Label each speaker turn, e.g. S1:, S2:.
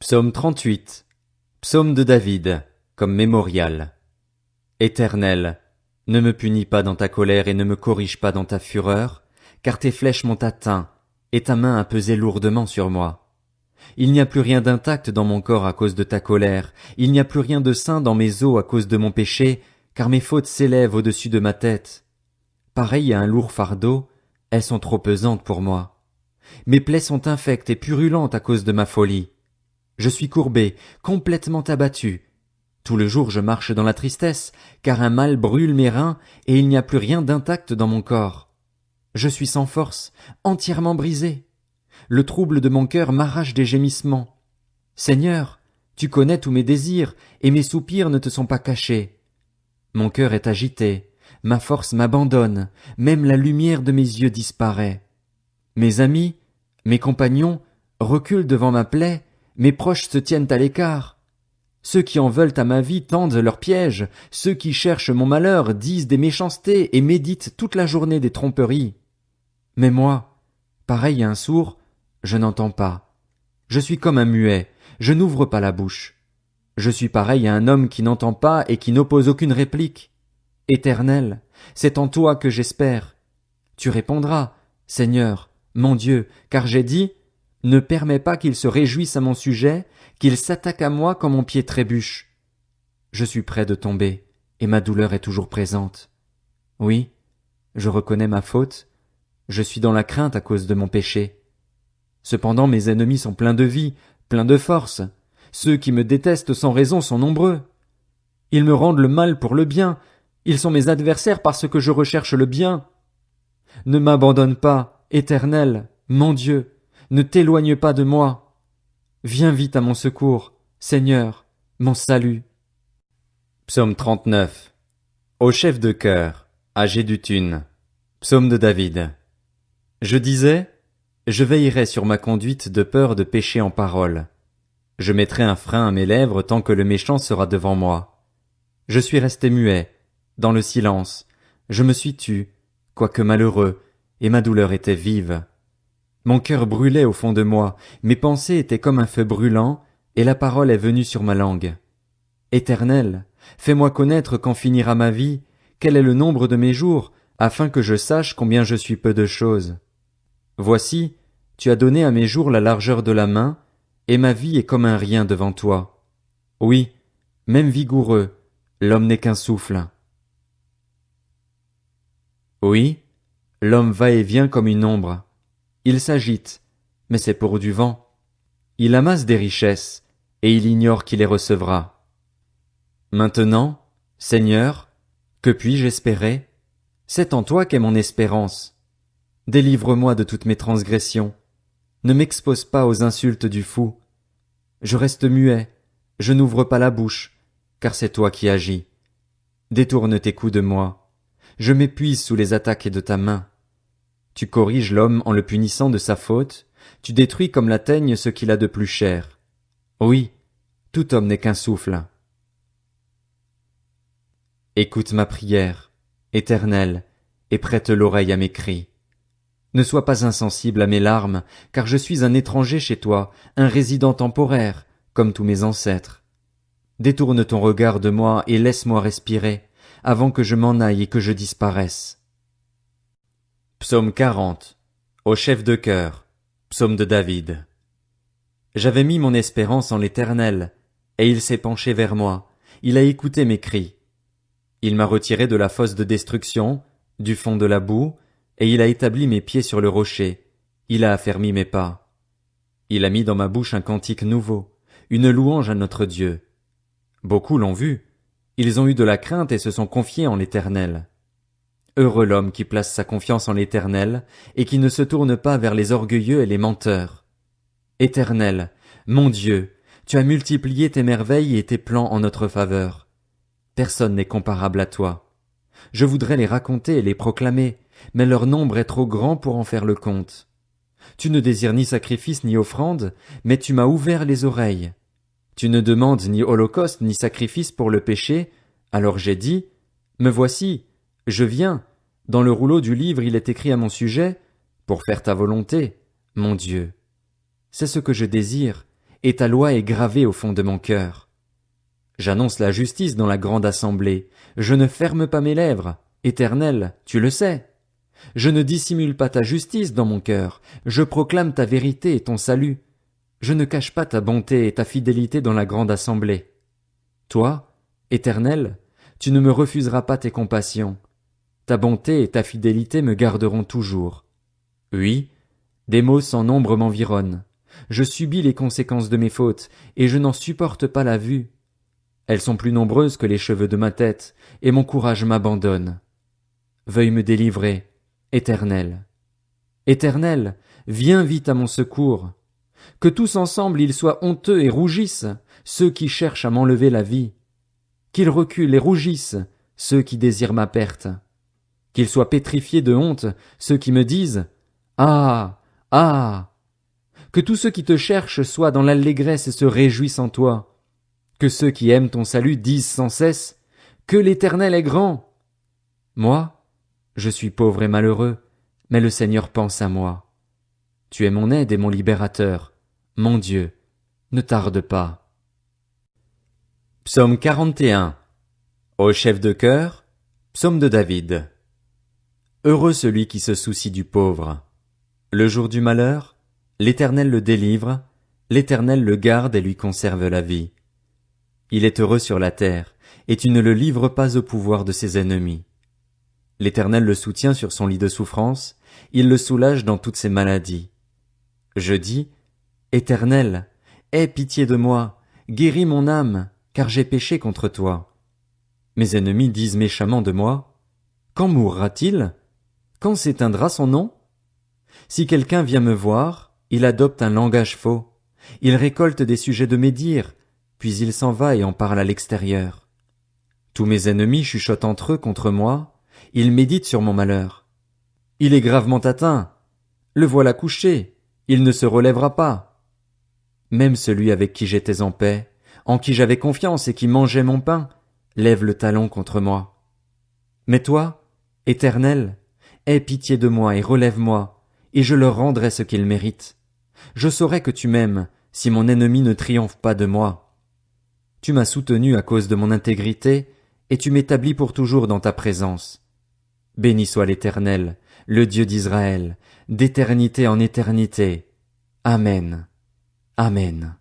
S1: Psaume 38. Psaume de David, comme mémorial. Éternel, ne me punis pas dans ta colère et ne me corrige pas dans ta fureur, car tes flèches m'ont atteint, et ta main a pesé lourdement sur moi. Il n'y a plus rien d'intact dans mon corps à cause de ta colère, il n'y a plus rien de sain dans mes os à cause de mon péché, car mes fautes s'élèvent au-dessus de ma tête. Pareilles à un lourd fardeau, elles sont trop pesantes pour moi. Mes plaies sont infectes et purulentes à cause de ma folie. Je suis courbé, complètement abattu. Tout le jour je marche dans la tristesse, car un mal brûle mes reins, et il n'y a plus rien d'intact dans mon corps. Je suis sans force, entièrement brisé. Le trouble de mon cœur m'arrache des gémissements. Seigneur, tu connais tous mes désirs, et mes soupirs ne te sont pas cachés. Mon cœur est agité, ma force m'abandonne, même la lumière de mes yeux disparaît. Mes amis, mes compagnons, reculent devant ma plaie, mes proches se tiennent à l'écart. Ceux qui en veulent à ma vie tendent leurs pièges, ceux qui cherchent mon malheur disent des méchancetés et méditent toute la journée des tromperies. Mais moi, pareil à un sourd, je n'entends pas. Je suis comme un muet, je n'ouvre pas la bouche. Je suis pareil à un homme qui n'entend pas et qui n'oppose aucune réplique. Éternel, c'est en toi que j'espère. Tu répondras, Seigneur, mon Dieu, car j'ai dit, ne permets pas qu'il se réjouisse à mon sujet, qu'il s'attaque à moi quand mon pied trébuche. Je suis près de tomber, et ma douleur est toujours présente. Oui, je reconnais ma faute, je suis dans la crainte à cause de mon péché. Cependant mes ennemis sont pleins de vie, pleins de force. Ceux qui me détestent sans raison sont nombreux. Ils me rendent le mal pour le bien, ils sont mes adversaires parce que je recherche le bien. Ne m'abandonne pas, Éternel, mon Dieu, ne t'éloigne pas de moi. Viens vite à mon secours, Seigneur, mon salut. Psaume 39. Au chef de chœur, à Jéduthun. Psaume de David. Je disais, je veillerai sur ma conduite de peur de pécher en parole. Je mettrai un frein à mes lèvres tant que le méchant sera devant moi. Je suis resté muet, dans le silence. Je me suis tu, quoique malheureux, et ma douleur était vive. Mon cœur brûlait au fond de moi, mes pensées étaient comme un feu brûlant, et la parole est venue sur ma langue. Éternel, fais-moi connaître quand finira ma vie, quel est le nombre de mes jours, afin que je sache combien je suis peu de choses. Voici, tu as donné à mes jours la largeur de la main, et ma vie est comme un rien devant toi. Oui, même vigoureux, l'homme n'est qu'un souffle. Oui, l'homme va et vient comme une ombre. Il s'agite, mais c'est pour du vent. Il amasse des richesses, et il ignore qui les recevra. Maintenant, Seigneur, que puis-je espérer? C'est en toi qu'est mon espérance. Délivre-moi de toutes mes transgressions. Ne m'expose pas aux insultes du fou. Je reste muet, je n'ouvre pas la bouche, car c'est toi qui agis. Détourne tes coups de moi. Je m'épuise sous les attaques de ta main. Tu corriges l'homme en le punissant de sa faute, tu détruis comme la teigne ce qu'il a de plus cher. Oui, tout homme n'est qu'un souffle. Écoute ma prière, Éternel, et prête l'oreille à mes cris. Ne sois pas insensible à mes larmes, car je suis un étranger chez toi, un résident temporaire, comme tous mes ancêtres. Détourne ton regard de moi et laisse-moi respirer, avant que je m'en aille et que je disparaisse. Psaume 40. Au chef de chœur. Psaume de David. J'avais mis mon espérance en l'Éternel, et il s'est penché vers moi, il a écouté mes cris. Il m'a retiré de la fosse de destruction, du fond de la boue, et il a établi mes pieds sur le rocher, il a affermi mes pas. Il a mis dans ma bouche un cantique nouveau, une louange à notre Dieu. Beaucoup l'ont vu, ils ont eu de la crainte et se sont confiés en l'Éternel. Heureux l'homme qui place sa confiance en l'Éternel, et qui ne se tourne pas vers les orgueilleux et les menteurs. Éternel, mon Dieu, tu as multiplié tes merveilles et tes plans en notre faveur. Personne n'est comparable à toi. Je voudrais les raconter et les proclamer, mais leur nombre est trop grand pour en faire le compte. Tu ne désires ni sacrifice ni offrande, mais tu m'as ouvert les oreilles. Tu ne demandes ni holocauste ni sacrifice pour le péché, alors j'ai dit, me voici, je viens, dans le rouleau du livre il est écrit à mon sujet, pour faire ta volonté, mon Dieu. C'est ce que je désire, et ta loi est gravée au fond de mon cœur. J'annonce la justice dans la grande assemblée, je ne ferme pas mes lèvres, Éternel, tu le sais. Je ne dissimule pas ta justice dans mon cœur, je proclame ta vérité et ton salut. Je ne cache pas ta bonté et ta fidélité dans la grande assemblée. Toi, Éternel, tu ne me refuseras pas tes compassions. Ta bonté et ta fidélité me garderont toujours. Oui, des maux sans nombre m'environnent. Je subis les conséquences de mes fautes, et je n'en supporte pas la vue. Elles sont plus nombreuses que les cheveux de ma tête, et mon courage m'abandonne. Veuille me délivrer, Éternel. Éternel, viens vite à mon secours. Que tous ensemble ils soient honteux et rougissent, ceux qui cherchent à m'enlever la vie. Qu'ils reculent et rougissent, ceux qui désirent ma perte. Qu'ils soient pétrifiés de honte, ceux qui me disent « Ah! Ah! » Que tous ceux qui te cherchent soient dans l'allégresse et se réjouissent en toi. Que ceux qui aiment ton salut disent sans cesse « Que l'Éternel est grand !» Moi, je suis pauvre et malheureux, mais le Seigneur pense à moi. Tu es mon aide et mon libérateur. Mon Dieu, ne tarde pas. Psaume 41. Au chef de chœur, psaume de David. Heureux celui qui se soucie du pauvre. Le jour du malheur, l'Éternel le délivre, l'Éternel le garde et lui conserve la vie. Il est heureux sur la terre, et tu ne le livres pas au pouvoir de ses ennemis. L'Éternel le soutient sur son lit de souffrance, il le soulage dans toutes ses maladies. Je dis, Éternel, aie pitié de moi, guéris mon âme, car j'ai péché contre toi. Mes ennemis disent méchamment de moi, quand mourra-t-il? Quand s'éteindra son nom? Si quelqu'un vient me voir, il adopte un langage faux. Il récolte des sujets de médire, puis il s'en va et en parle à l'extérieur. Tous mes ennemis chuchotent entre eux contre moi, ils méditent sur mon malheur. Il est gravement atteint. Le voilà couché, il ne se relèvera pas. Même celui avec qui j'étais en paix, en qui j'avais confiance et qui mangeait mon pain, lève le talon contre moi. Mais toi, Éternel, aie pitié de moi et relève-moi, et je leur rendrai ce qu'ils méritent. Je saurai que tu m'aimes, si mon ennemi ne triomphe pas de moi. Tu m'as soutenu à cause de mon intégrité, et tu m'établis pour toujours dans ta présence. Béni soit l'Éternel, le Dieu d'Israël, d'éternité en éternité. Amen. Amen.